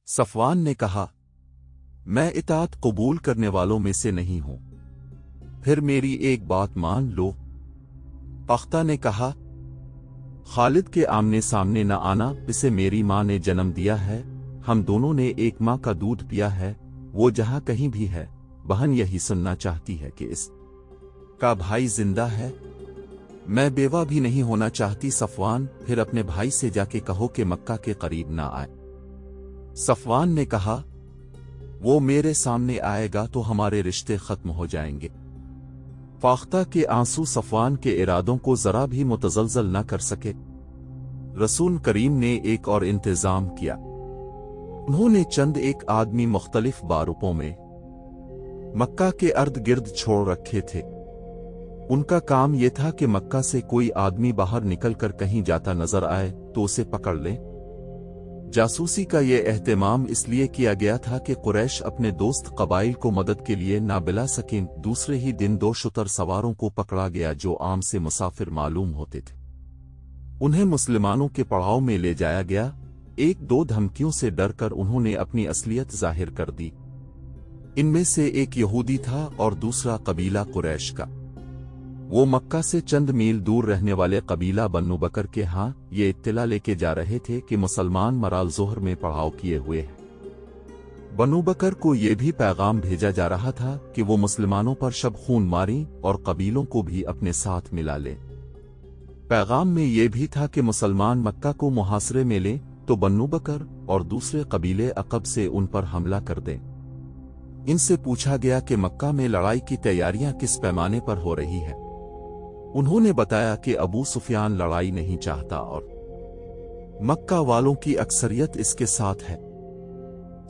صفوان نے کہا، میں اطاعت قبول کرنے والوں میں سے نہیں ہوں، پھر میری ایک بات مان لو۔ پختہ نے کہا، خالد کے آمنے سامنے نہ آنا، اسے میری ماں نے جنم دیا ہے، ہم دونوں نے ایک ماں کا دودھ پیا ہے، وہ جہاں کہیں بھی ہے، بہن یہی سننا چاہتی ہے کہ اس کا بھائی زندہ ہے۔ میں بیوہ بھی نہیں ہونا چاہتی صفوان، پھر اپنے بھائی سے جا کے کہو کہ مکہ کے قریب نہ آئے۔ صفوان نے کہا، وہ میرے سامنے آئے گا تو ہمارے رشتے ختم ہو جائیں گے۔ فاختہ کے آنسو صفوان کے ارادوں کو ذرا بھی متزلزل نہ کر سکے۔ رسول کریم نے ایک اور انتظام کیا۔ انہوں نے چند ایک آدمی مختلف بارپوں میں مکہ کے ارد گرد چھوڑ رکھے تھے۔ ان کا کام یہ تھا کہ مکہ سے کوئی آدمی باہر نکل کر کہیں جاتا نظر آئے تو اسے پکڑ لیں۔ جاسوسی کا یہ اہتمام اس لیے کیا گیا تھا کہ قریش اپنے دوست قبائل کو مدد کے لیے نہ بلا سکیں۔ دوسرے ہی دن 2 شتر سواروں کو پکڑا گیا جو عام سے مسافر معلوم ہوتے تھے۔ انہیں مسلمانوں کے پڑاؤ میں لے جایا گیا۔ 1-2 دھمکیوں سے ڈر کر انہوں نے اپنی اصلیت ظاہر کر دی۔ ان میں سے ایک یہودی تھا اور دوسرا قبیلہ قریش کا۔ وہ مکہ سے چند میل دور رہنے والے قبیلہ بنو بکر کے ہاں یہ اطلاع لے کے جا رہے تھے کہ مسلمان مرال ظہر میں پڑاؤ کیے ہوئے ہیں۔ بنو بکر کو یہ بھی پیغام بھیجا جا رہا تھا کہ وہ مسلمانوں پر شب خون ماری اور قبیلوں کو بھی اپنے ساتھ ملا لیں۔ پیغام میں یہ بھی تھا کہ مسلمان مکہ کو محاصرے میں لیں تو بنو بکر اور دوسرے قبیلے عقب سے ان پر حملہ کر دیں۔ ان سے پوچھا گیا کہ مکہ میں لڑائی کی تیاریاں کس پیمانے پر ہو رہی ہے۔ انہوں نے بتایا کہ ابو سفیان لڑائی نہیں چاہتا اور مکہ والوں کی اکثریت اس کے ساتھ ہے۔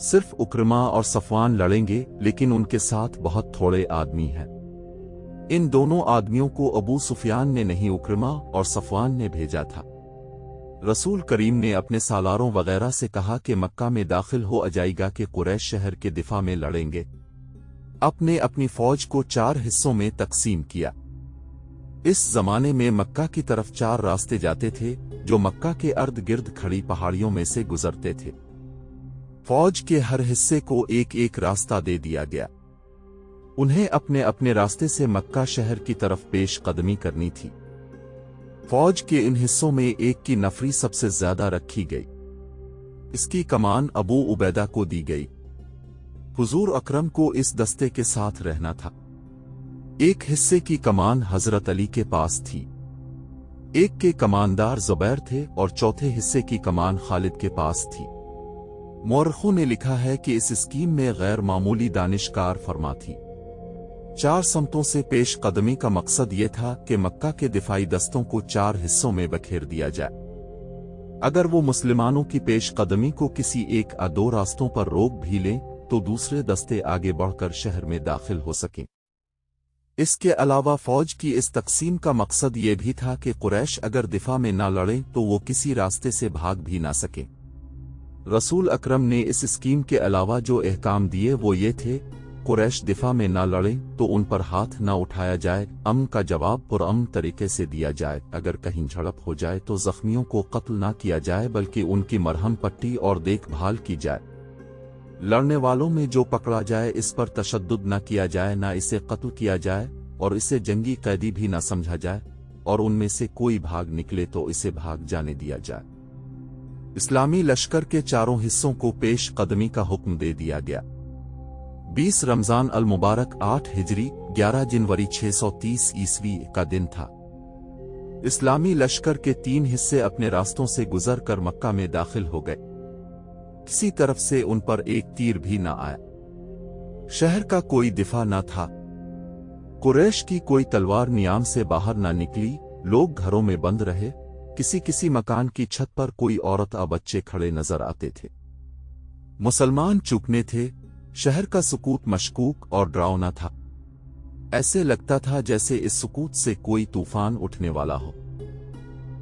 صرف اکرما اور صفوان لڑیں گے، لیکن ان کے ساتھ بہت تھوڑے آدمی ہیں۔ ان دونوں آدمیوں کو ابو سفیان نے نہیں، اکرما اور صفوان نے بھیجا تھا۔ رسول کریم نے اپنے سالاروں وغیرہ سے کہا کہ مکہ میں داخل ہو جائے گا کہ قریش شہر کے دفاع میں لڑیں گے۔ اپنی فوج کو 4 حصوں میں تقسیم کیا۔ اس زمانے میں مکہ کی طرف 4 راستے جاتے تھے جو مکہ کے ارد گرد کھڑی پہاڑیوں میں سے گزرتے تھے۔ فوج کے ہر حصے کو ایک راستہ دے دیا گیا۔ انہیں اپنے راستے سے مکہ شہر کی طرف پیش قدمی کرنی تھی۔ فوج کے ان حصوں میں ایک کی نفری سب سے زیادہ رکھی گئی۔ اس کی کمان ابو عبیدہ کو دی گئی۔ حضور اکرم کو اس دستے کے ساتھ رہنا تھا۔ ایک حصے کی کمان حضرت علی کے پاس تھی، ایک کے کماندار زبیر تھے اور چوتھے حصے کی کمان خالد کے پاس تھی۔ مورخوں نے لکھا ہے کہ اس اسکیم میں غیر معمولی دانشکار فرما تھی۔ 4 سمتوں سے پیش قدمی کا مقصد یہ تھا کہ مکہ کے دفاعی دستوں کو 4 حصوں میں بکھیر دیا جائے۔ اگر وہ مسلمانوں کی پیش قدمی کو کسی 1-2 راستوں پر روک بھی لیں تو دوسرے دستے آگے بڑھ کر شہر میں داخل ہو سکیں۔ اس کے علاوہ فوج کی اس تقسیم کا مقصد یہ بھی تھا کہ قریش اگر دفاع میں نہ لڑیں تو وہ کسی راستے سے بھاگ بھی نہ سکیں۔ رسول اکرم نے اس اسکیم کے علاوہ جو احکام دیے وہ یہ تھے، قریش دفاع میں نہ لڑیں تو ان پر ہاتھ نہ اٹھایا جائے، امن کا جواب پرامن طریقے سے دیا جائے، اگر کہیں جھڑپ ہو جائے تو زخمیوں کو قتل نہ کیا جائے بلکہ ان کی مرہم پٹی اور دیکھ بھال کی جائے، لڑنے والوں میں جو پکڑا جائے اس پر تشدد نہ کیا جائے، نہ اسے قتل کیا جائے اور اسے جنگی قیدی بھی نہ سمجھا جائے، اور ان میں سے کوئی بھاگ نکلے تو اسے بھاگ جانے دیا جائے۔ اسلامی لشکر کے 4 حصوں کو پیش قدمی کا حکم دے دیا گیا۔ 20 رمضان المبارک 8 ہجری 11 جنوری 630 عیسوی کا دن تھا۔ اسلامی لشکر کے 3 حصے اپنے راستوں سے گزر کر مکہ میں داخل ہو گئے۔ کسی طرف سے ان پر ایک تیر بھی نہ آیا۔ شہر کا کوئی دفاع نہ تھا۔ قریش کی کوئی تلوار نیام سے باہر نہ نکلی، لوگ گھروں میں بند رہے، کسی مکان کی چھت پر کوئی عورت اور بچے کھڑے نظر آتے تھے۔ مسلمان چوکنے تھے، شہر کا سکوت مشکوک اور ڈراؤنا تھا۔ ایسے لگتا تھا جیسے اس سکوت سے کوئی طوفان اٹھنے والا ہو۔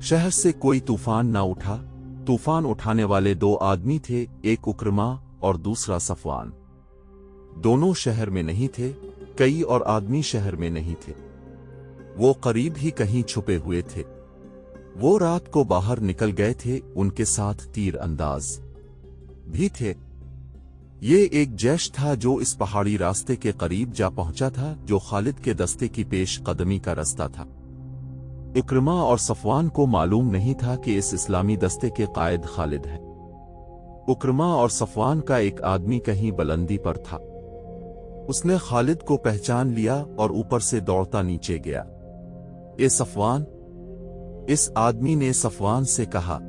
شہر سے کوئی طوفان نہ اٹھا۔ طوفان اٹھانے والے 2 آدمی تھے، ایک اکرما اور دوسرا صفوان۔ دونوں شہر میں نہیں تھے، کئی اور آدمی شہر میں نہیں تھے، وہ قریب ہی کہیں چھپے ہوئے تھے۔ وہ رات کو باہر نکل گئے تھے، ان کے ساتھ تیر انداز بھی تھے۔ یہ ایک جیش تھا جو اس پہاڑی راستے کے قریب جا پہنچا تھا جو خالد کے دستے کی پیش قدمی کا راستہ تھا۔ اکرمہ اور صفوان کو معلوم نہیں تھا کہ اس اسلامی دستے کے قائد خالد ہے۔ اکرمہ اور صفوان کا ایک آدمی کہیں بلندی پر تھا۔ اس نے خالد کو پہچان لیا اور اوپر سے دوڑتا نیچے گیا۔ اے صفوان! اس آدمی نے صفوان سے کہا،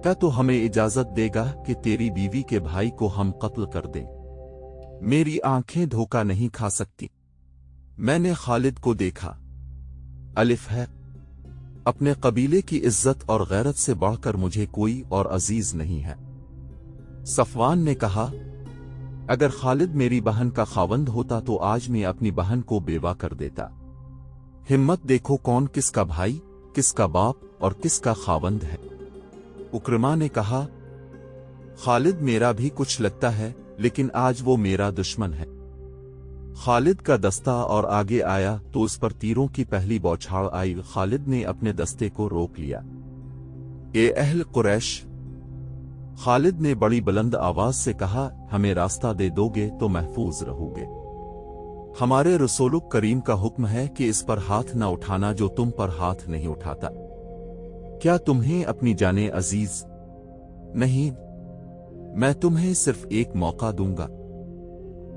کیا تو ہمیں اجازت دے گا کہ تیری بیوی کے بھائی کو ہم قتل کر دیں؟ میری آنکھیں دھوکہ نہیں کھا سکتی۔ میں نے خالد کو دیکھا۔ الف ہے۔ اپنے قبیلے کی عزت اور غیرت سے بڑھ کر مجھے کوئی اور عزیز نہیں ہے۔ صفوان نے کہا، اگر خالد میری بہن کا خاوند ہوتا تو آج میں اپنی بہن کو بیوہ کر دیتا۔ ہمت دیکھو کون کس کا بھائی، کس کا باپ اور کس کا خاوند ہے۔ اکرمہ نے کہا، خالد میرا بھی کچھ لگتا ہے لیکن آج وہ میرا دشمن ہے۔ خالد کا دستہ اور آگے آیا تو اس پر تیروں کی پہلی بوچھاڑ آئی۔ خالد نے اپنے دستے کو روک لیا۔ اے اہل قریش! خالد نے بڑی بلند آواز سے کہا، ہمیں راستہ دے دو گے تو محفوظ رہو گے۔ ہمارے رسول کریم کا حکم ہے کہ اس پر ہاتھ نہ اٹھانا جو تم پر ہاتھ نہیں اٹھاتا۔ کیا تمہیں اپنی جانیں عزیز نہیں؟ میں تمہیں صرف ایک موقع دوں گا۔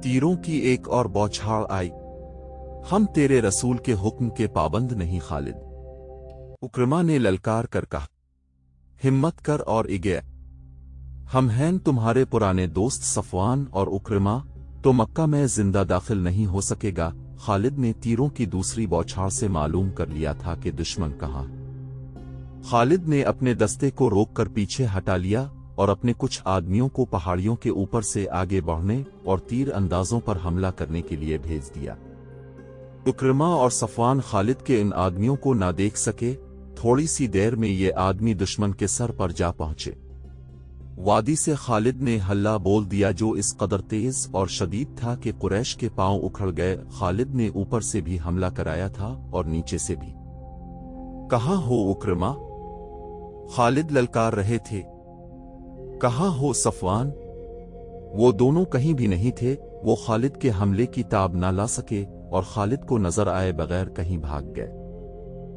تیروں کی ایک اور بوچھاڑ آئی۔ ہم تیرے رسول کے حکم کے پابند نہیں خالد۔ اکرمہ نے للکار کر کہا، ہمت کر اور اگے۔ ہم ہیں تمہارے پرانے دوست صفوان اور اکرمہ، تو مکہ میں زندہ داخل نہیں ہو سکے گا۔ خالد نے تیروں کی دوسری بوچھاڑ سے معلوم کر لیا تھا کہ دشمن کہاں۔ خالد نے اپنے دستے کو روک کر پیچھے ہٹا لیا اور اپنے کچھ آدمیوں کو پہاڑیوں کے اوپر سے آگے بڑھنے اور تیر اندازوں پر حملہ کرنے کے لیے بھیج دیا۔ اکرمہ اور صفوان خالد کے ان آدمیوں کو نہ دیکھ سکے۔ تھوڑی سی دیر میں یہ آدمی دشمن کے سر پر جا پہنچے۔ وادی سے خالد نے ہلہ بول دیا جو اس قدر تیز اور شدید تھا کہ قریش کے پاؤں اکھڑ گئے۔ خالد نے اوپر سے بھی حملہ کرایا تھا اور نیچے سے بھی۔ کہاں ہو اکرمہ؟ خالد للکار رہے تھے۔ کہاں ہو صفوان؟ وہ دونوں کہیں بھی نہیں تھے۔ وہ خالد کے حملے کی تاب نہ لا سکے اور خالد کو نظر آئے بغیر کہیں بھاگ گئے۔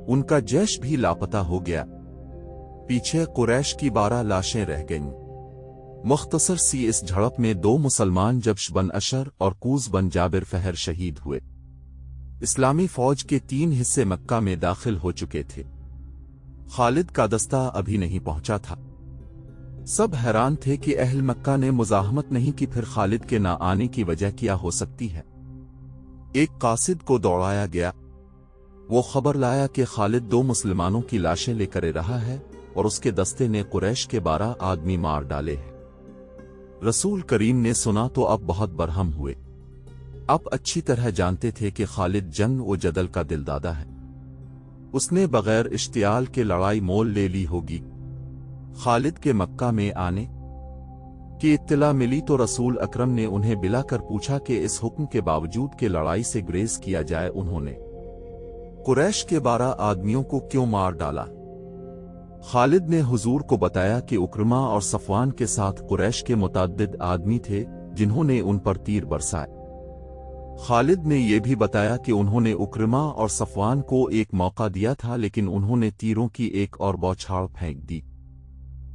ان کا جیش بھی لاپتہ ہو گیا۔ پیچھے قریش کی 12 لاشیں رہ گئیں۔ مختصر سی اس جھڑپ میں 2 مسلمان جبش بن اشر اور کوز بن جابر فہر شہید ہوئے۔ اسلامی فوج کے 3 حصے مکہ میں داخل ہو چکے تھے۔ خالد کا دستہ ابھی نہیں پہنچا تھا۔ سب حیران تھے کہ اہل مکہ نے مزاحمت نہیں کی، پھر خالد کے نہ آنے کی وجہ کیا ہو سکتی ہے؟ ایک قاصد کو دوڑایا گیا۔ وہ خبر لایا کہ خالد 2 مسلمانوں کی لاشیں لے کر رہا ہے اور اس کے دستے نے قریش کے 12 آدمی مار ڈالے ہیں۔ رسول کریم نے سنا تو اب بہت برہم ہوئے۔ اب اچھی طرح جانتے تھے کہ خالد جنگ و جدل کا دلدادہ ہے۔ اس نے بغیر اشتعال کے لڑائی مول لے لی ہوگی۔ خالد کے مکہ میں آنے کی اطلاع ملی تو رسول اکرم نے انہیں بلا کر پوچھا کہ اس حکم کے باوجود کہ لڑائی سے گریز کیا جائے انہوں نے قریش کے 12 آدمیوں کو کیوں مار ڈالا؟ خالد نے حضور کو بتایا کہ اکرمہ اور صفوان کے ساتھ قریش کے متعدد آدمی تھے جنہوں نے ان پر تیر برسائے۔ خالد نے یہ بھی بتایا کہ انہوں نے اکرمہ اور صفوان کو ایک موقع دیا تھا لیکن انہوں نے تیروں کی ایک اور بوچھاڑ پھینک دی۔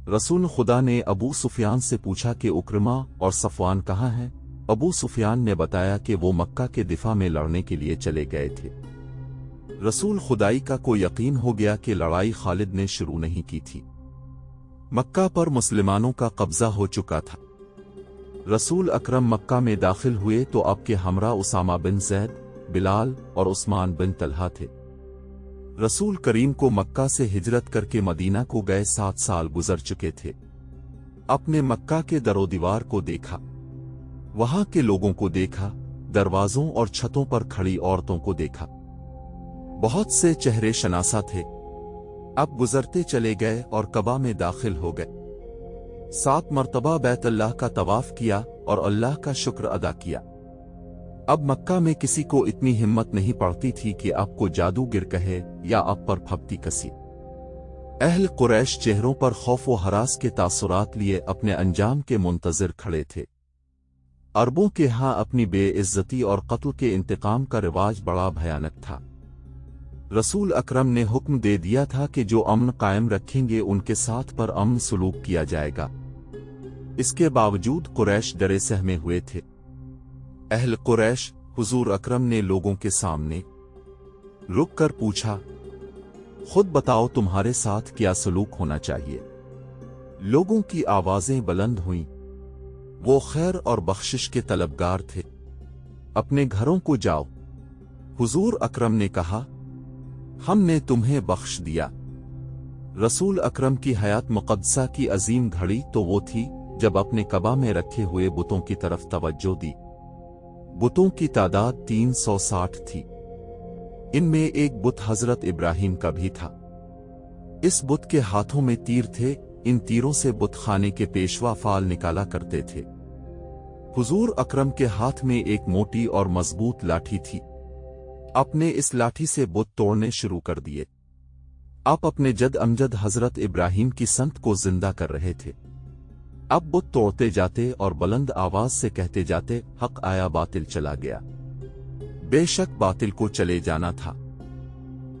رسول خدا نے ابو سفیان سے پوچھا کہ اکرمہ اور صفوان کہاں ہیں؟ ابو سفیان نے بتایا کہ وہ مکہ کے دفاع میں لڑنے کے لیے چلے گئے تھے۔ رسول خدائی کا کو یقین ہو گیا کہ لڑائی خالد نے شروع نہیں کی تھی۔ مکہ پر مسلمانوں کا قبضہ ہو چکا تھا۔ رسول اکرم مکہ میں داخل ہوئے تو آپ کے ہمراہ اسامہ بن زید، بلال اور عثمان بن طلحہ تھے۔ رسول کریم کو مکہ سے ہجرت کر کے مدینہ کو گئے 7 سال گزر چکے تھے۔ اپنے مکہ کے در و دیوار کو دیکھا، وہاں کے لوگوں کو دیکھا، دروازوں اور چھتوں پر کھڑی عورتوں کو دیکھا۔ بہت سے چہرے شناسہ تھے۔ اب گزرتے چلے گئے اور کعبہ میں داخل ہو گئے۔ 7 مرتبہ بیت اللہ کا طواف کیا اور اللہ کا شکر ادا کیا۔ اب مکہ میں کسی کو اتنی ہمت نہیں پڑتی تھی کہ آپ کو جادوگر کہے یا آپ پر پھپتی کسی۔ اہل قریش چہروں پر خوف و ہراس کے تاثرات لیے اپنے انجام کے منتظر کھڑے تھے۔ अरबों के यहाँ अपनी बेइज्जती और कत्ल के इंतकाम का रिवाज बड़ा भयानक था। रसूल अकरम ने हुक्म दे दिया था कि जो अमन कायम रखेंगे उनके साथ पर अमन सलूक किया जाएगा। इसके बावजूद कुरैश डरे सहमे हुए थे। अहल कुरैश हुजूर अकरम ने लोगों के सामने रुक कर पूछा, खुद बताओ तुम्हारे साथ क्या सलूक होना चाहिए। लोगों की आवाजें बुलंद हुईं। वो खैर और बख्शिश के तलबगार थे। अपने घरों को जाओ। हुजूर अकरम ने कहा, हमने तुम्हें बख्श दिया। रसूल अकरम की हयात मुक़द्दसा की अजीम घड़ी तो वो थी जब अपने कबा में रखे हुए बुतों की तरफ तवज्जो दी। बुतों की तादाद 360 थी। इनमें एक बुत हजरत इब्राहिम का भी था। इस बुत के हाथों में तीर थे। इन तीरों से बुत खाने के पेशवा फाल निकाला करते थे। हुजूर अकरम के हाथ में एक मोटी और मजबूत लाठी थी। अपने इस लाठी से बुत तोड़ने शुरू कर दिए। आप अपने जद अमजद हजरत इब्राहिम की संत को जिंदा कर रहे थे। अब बुत तोड़ते जाते और बुलंद आवाज से कहते जाते, हक आया बातिल चला गया। बेशक बातिल को चले जाना था।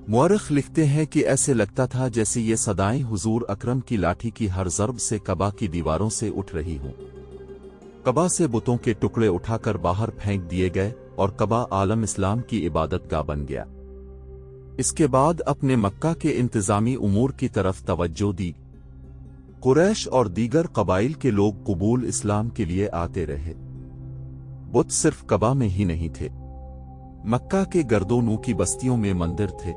मुअर्रिख लिखते हैं कि ऐसे लगता था जैसे ये सदाएं हुजूर अकरम की लाठी की हर ज़र्ब से कबा की दीवारों से उठ रही हों। कबा से बुतों के टुकड़े उठाकर बाहर फेंक दिए गए और कबा आलम इस्लाम की इबादतगाह बन गया। इसके बाद अपने मक्का के इंतजामी उमूर की तरफ तवज्जो दी। कुरैश और दीगर कबाइल के लोग कबूल इस्लाम के लिए आते रहे। बुत सिर्फ कबा में ही नहीं थे। मक्का के गर्दोनू की बस्तियों में मंदिर थे,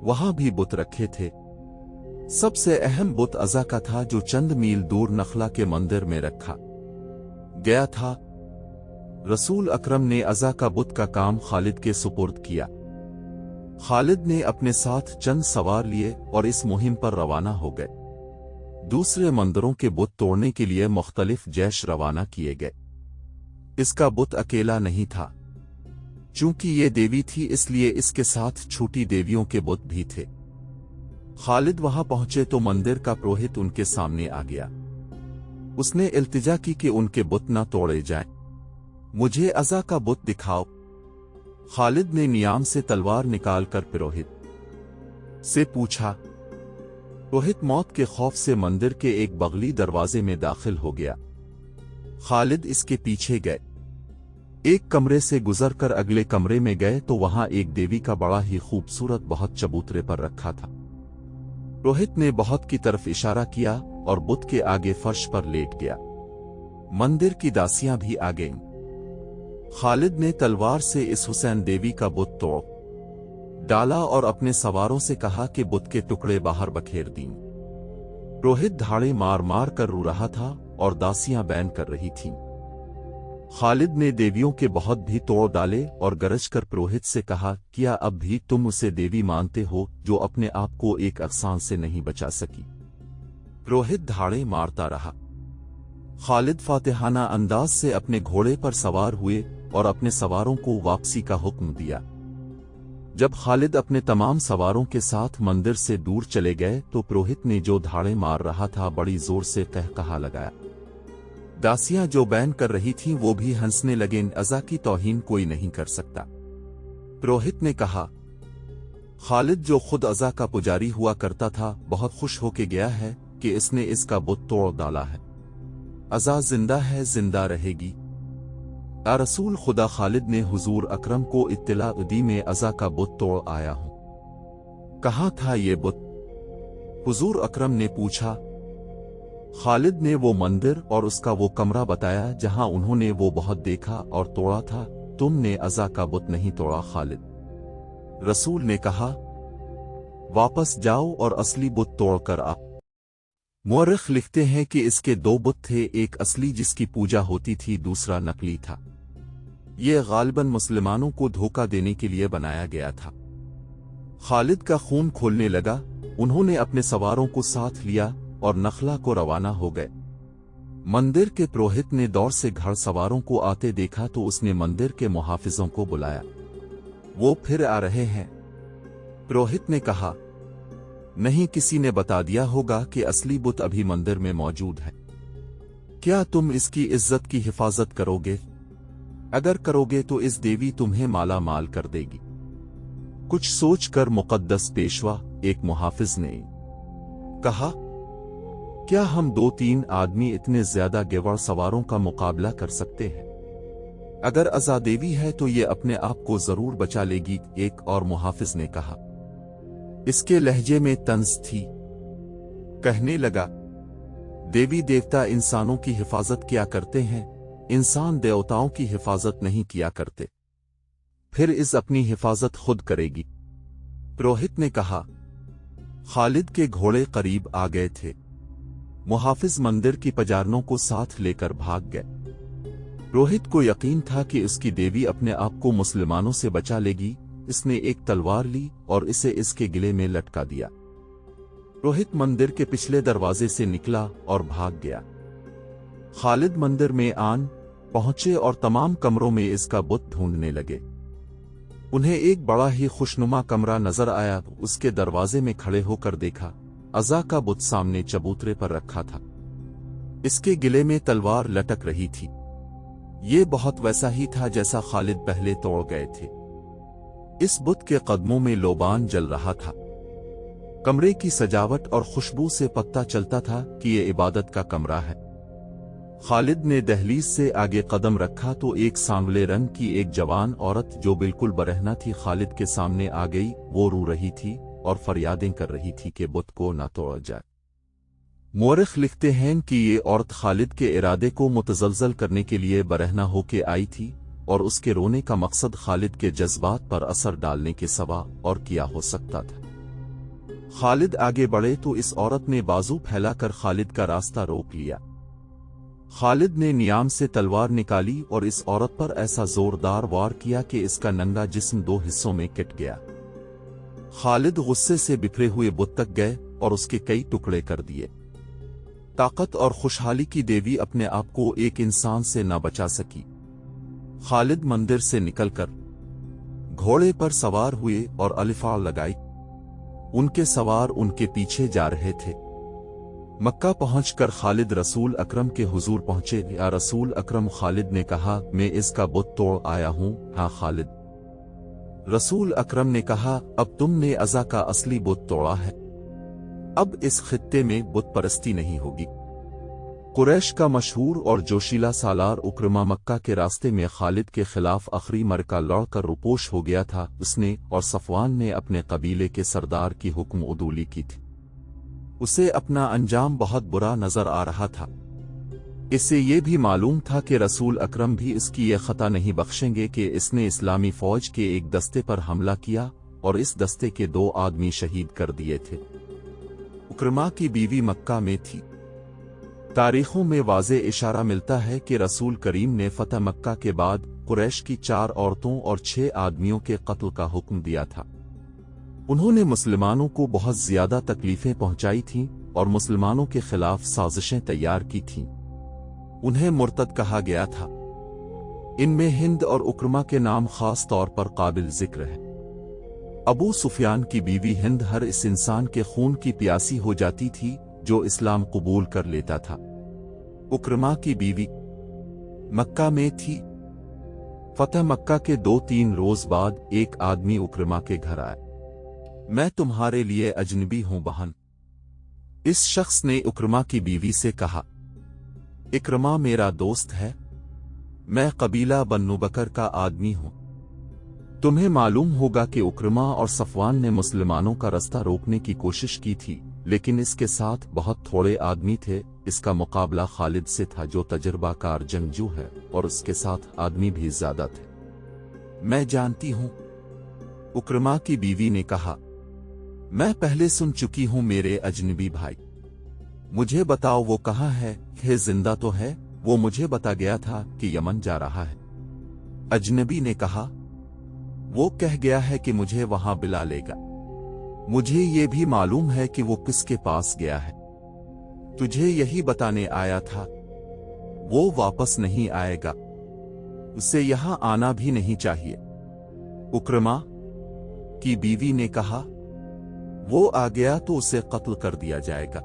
वहां भी बुत रखे थे। सबसे अहम बुत अज़ा का था जो चंद मील दूर नखला के मंदिर में रखा गया था। रसूल अकरम ने अज़ा का बुत का काम खालिद के सुपुर्द किया। खालिद ने अपने साथ चंद सवार लिए और इस मुहिम पर रवाना हो गए। दूसरे मंदिरों के बुत तोड़ने के लिए मुख्तलिफ जैश रवाना किए गए। इसका बुत अकेला नहीं था। चूंकि ये देवी थी इसलिए इसके साथ छोटी देवियों के बुत भी थे। खालिद वहां पहुंचे तो मंदिर का पुरोहित उनके सामने आ गया। उसने इल्तिजा की कि उनके बुत न तोड़े जाएं। मुझे अज़ा का बुत दिखाओ। खालिद ने नियाम से तलवार निकालकर पुरोहित से पूछा। पुरोहित मौत के खौफ से मंदिर के एक बगली दरवाजे में दाखिल हो गया। खालिद इसके पीछे गए। एक कमरे से गुजरकर अगले कमरे में गए तो वहां एक देवी का बड़ा ही खूबसूरत बहुत चबूतरे पर रखा था। पुरोहित ने बहुत की तरफ इशारा किया और बुत के आगे फर्श पर लेट गया। मंदिर की दासियां भी आ गईं। खालिद ने तलवार से इस हुसैन देवी का बुत तोड़ डाला और अपने सवारों से कहा कि बुत के टुकड़े बाहर बखेर दीं। पुरोहित धाड़े मार मार कर रो रहा था और दासियां बैन कर रही थीं। खालिद ने देवियों के बहुत भी तोड़ डाले और गरज कर पुरोहित से कहा, क्या अब भी तुम उसे देवी मानते हो जो अपने आप को एक अफसान से नहीं बचा सकी। पुरोहित धाड़े मारता रहा। खालिद फातिहाना अंदाज से अपने घोड़े पर सवार हुए और अपने सवारों को वापसी का हुक्म दिया। जब खालिद अपने तमाम सवारों के साथ मंदिर से दूर चले गए तो पुरोहित ने जो धाड़े मार रहा था बड़ी जोर से कहकहा लगाया। दासियां जो बैन कर रही थीं वो भी हंसने लगे। अज़ा की तौहीन कोई नहीं कर सकता। पुरोहित ने कहा, खालिद जो खुद अज़ा का पुजारी हुआ करता था बहुत खुश होके गया है कि इसने इसका बुत तोड़ डाला है। अज़ा जिंदा है, जिंदा रहेगी। रसूल खुदा खालिद ने हुजूर अकरम को इत्तला दी में अज़ा का बुत तोड़ आया हूं। कहाँ था ये बुत? हुजूर अकरम ने पूछा। खालिद ने वो मंदिर और उसका वो कमरा बताया जहां उन्होंने वो बहुत देखा और तोड़ा था। तुमने अज़ा का बुत नहीं तोड़ा खालिद। रसूल ने कहा, वापस जाओ और असली बुत तोड़कर आ। मुअर्रिख लिखते हैं कि इसके दो बुत थे, एक असली जिसकी पूजा होती थी, दूसरा नकली था। ये गालिबन मुसलमानों को धोखा देने के लिए बनाया गया था। खालिद का खून खोलने लगा। उन्होंने अपने सवारों को साथ लिया और नखला को रवाना हो गए। मंदिर के पुरोहित ने दौर से घर सवारों को आते देखा तो उसने मंदिर के मुहाफिजों को बुलाया। वो फिर आ रहे हैं। पुरोहित ने कहा, नहीं, किसी ने बता दिया होगा कि असली बुत अभी मंदिर में मौजूद है। क्या तुम इसकी इज्जत की हिफाजत करोगे? अगर करोगे तो इस देवी तुम्हें माला माल कर देगी। कुछ सोचकर मुकद्दस पेशवा, एक मुहाफिज ने कहा, क्या हम 2-3 आदमी इतने ज्यादा गेवड़ सवारों का मुकाबला कर सकते हैं? अगर अज़ा देवी है तो ये अपने आप को जरूर बचा लेगी, एक और मुहाफिज ने कहा। इसके लहजे में तंज थी। कहने लगा, देवी देवता इंसानों की हिफाजत किया करते हैं, इंसान देवताओं की हिफाजत नहीं किया करते। फिर इस अपनी हिफाजत खुद करेगी। पुरोहित ने कहा। खालिद के घोड़े करीब आ गए थे। मुहाफिज मंदिर की पजारनों को साथ लेकर भाग गए। रोहित को यकीन था कि उसकी देवी अपने आप को मुसलमानों से बचा लेगी। इसने एक तलवार ली और इसे इसके गले में लटका दिया। रोहित मंदिर के पिछले दरवाजे से निकला और भाग गया। खालिद मंदिर में आन पहुंचे और तमाम कमरों में इसका बुत ढूंढने लगे। उन्हें एक बड़ा ही खुशनुमा कमरा नजर आया। उसके दरवाजे में खड़े होकर देखा, अज़ा का बुत सामने चबूतरे पर रखा था। इसके गले में तलवार लटक रही थी। ये बहुत वैसा ही था जैसा खालिद पहले तोड़ गए थे। इस बुत के कदमों में लोबान जल रहा था। कमरे की सजावट और खुशबू से पता चलता था कि यह इबादत का कमरा है। खालिद ने दहलीज से आगे कदम रखा तो एक सांवले रंग की एक जवान औरत जो बिल्कुल बरहना थी खालिद के सामने आ गई। वो रो रही थी और फरियादें कर रही थी कि बुत को न तोड़ा जाए। मुअर्रिख लिखते हैं कि ये औरत खालिद के इरादे को मुतज़लज़ल करने के लिए बरहना होके आई थी और उसके रोने का मकसद खालिद के जज्बात पर असर डालने के सिवा और क्या हो सकता था। खालिद आगे बढ़े तो इस औरत ने बाजू फैलाकर खालिद का रास्ता रोक लिया। खालिद ने नियाम से तलवार निकाली और इस औरत पर ऐसा जोरदार वार किया कि इसका नंगा जिस्म 2 हिस्सों में कट गया। खालिद गुस्से से बिखरे हुए बुत तक गए और उसके कई टुकड़े कर दिए। ताकत और खुशहाली की देवी अपने आप को एक इंसान से न बचा सकी। खालिद मंदिर से निकलकर घोड़े पर सवार हुए और अलिफा लगाई। उनके सवार उनके पीछे जा रहे थे। मक्का पहुंचकर खालिद रसूल अकरम के हुजूर पहुंचे। या रसूल अकरम, खालिद ने कहा, मैं इसका बुत तोड़ आया हूं। हाँ खालिद। रसूल अकरम ने कहा, अब तुमने अज़ा का असली बुत तोड़ा है। अब इस खित्ते में बुत परस्ती नहीं होगी। कुरैश का मशहूर और जोशीला सालार उक्रमा मक्का के रास्ते में खालिद के खिलाफ आखिरी मरका लड़कर रुपोश हो गया था। उसने और सफवान ने अपने कबीले के सरदार की हुक्म उदूली की थी। उसे अपना अंजाम बहुत बुरा नजर आ रहा था। इसे ये भी मालूम था कि रसूल अकरम भी इसकी ये खता नहीं बख्शेंगे कि इसने इस्लामी फौज के एक दस्ते पर हमला किया और इस दस्ते के 2 आदमी शहीद कर दिए थे। उक्रमा की बीवी मक्का में थी। तारीखों में वाज़े इशारा मिलता है कि रसूल करीम ने फतह मक्का के बाद कुरैश की 4 औरतों और 6 आदमियों के कत्ल का हुक्म दिया था। उन्होंने मुसलमानों को बहुत ज्यादा तकलीफें पहुंचाई थीं और मुसलमानों के खिलाफ साजिशें तैयार की थीं। उन्हें मुर्तद कहा गया था। इनमें हिंद और उक्रमा के नाम खास तौर पर काबिल जिक्र है। अबू सुफियान की बीवी हिंद हर इस इंसान के खून की प्यासी हो जाती थी जो इस्लाम कबूल कर लेता था। उक्रमा की बीवी मक्का में थी। फतह मक्का के 2-3 रोज बाद एक आदमी उक्रमा के घर आया। मैं तुम्हारे लिए अजनबी हूं बहन। इस शख्स ने उक्रमा की बीवी से कहा, इक्रमा मेरा दोस्त है। मैं कबीला बन्नु बकर का आदमी हूं। तुम्हें मालूम होगा कि उक्रमा और सफवान ने मुसलमानों का रास्ता रोकने की कोशिश की थी, लेकिन इसके साथ बहुत थोड़े आदमी थे। इसका मुकाबला खालिद से था जो तजर्बाकार जंगजू है और उसके साथ आदमी भी ज्यादा थे। मैं जानती हूं, उक्रमा की बीवी ने कहा। मैं पहले सुन चुकी हूं मेरे अजनबी भाई। मुझे बताओ वो कहाँ है? जिंदा तो है? वो मुझे बता गया था कि यमन जा रहा है। अजनबी ने कहा, वो कह गया है कि मुझे वहां बुला लेगा। मुझे ये भी मालूम है कि वो किसके पास गया है। तुझे यही बताने आया था। वो वापस नहीं आएगा। उसे यहां आना भी नहीं चाहिए। उक्रमा की बीवी ने कहा, वो आ गया तो उसे कत्ल कर दिया जाएगा।